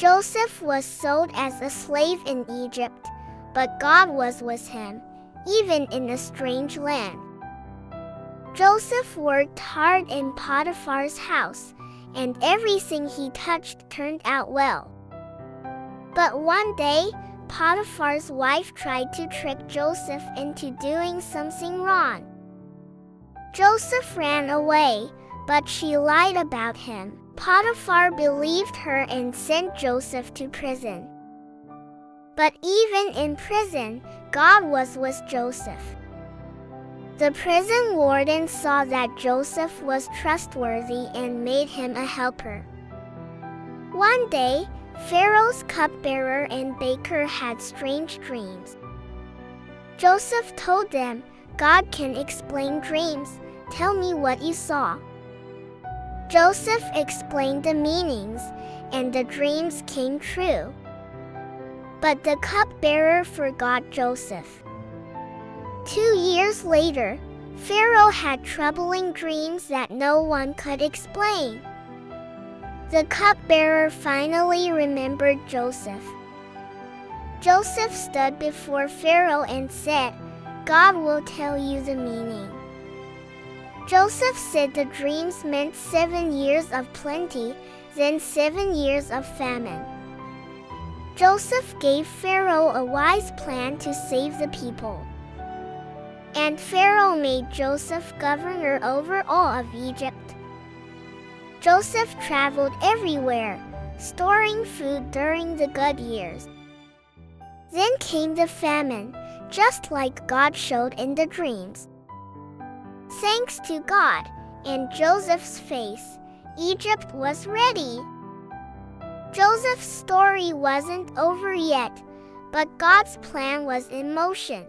Joseph was sold as a slave in Egypt, but God was with him, even in a strange land. Joseph worked hard in Potiphar's house, and everything he touched turned out well. But one day, Potiphar's wife tried to trick Joseph into doing something wrong. Joseph ran away, but she lied about him. Potiphar believed her and sent Joseph to prison. But even in prison, God was with Joseph. The prison warden saw that Joseph was trustworthy and made him a helper. One day, Pharaoh's cupbearer and baker had strange dreams. Joseph told them, "God can explain dreams. Tell me what you saw." Joseph explained the meanings, and the dreams came true. But the cupbearer forgot Joseph. 2 years later, Pharaoh had troubling dreams that no one could explain. The cupbearer finally remembered Joseph. Joseph stood before Pharaoh and said, "God will tell you the meaning." Joseph said the dreams meant 7 years of plenty, then 7 years of famine. Joseph gave Pharaoh a wise plan to save the people. And Pharaoh made Joseph governor over all of Egypt. Joseph traveled everywhere, storing food during the good years. Then came the famine, just like God showed in the dreams. Thanks to God and Joseph's face, Egypt was ready. Joseph's story wasn't over yet, but God's plan was in motion.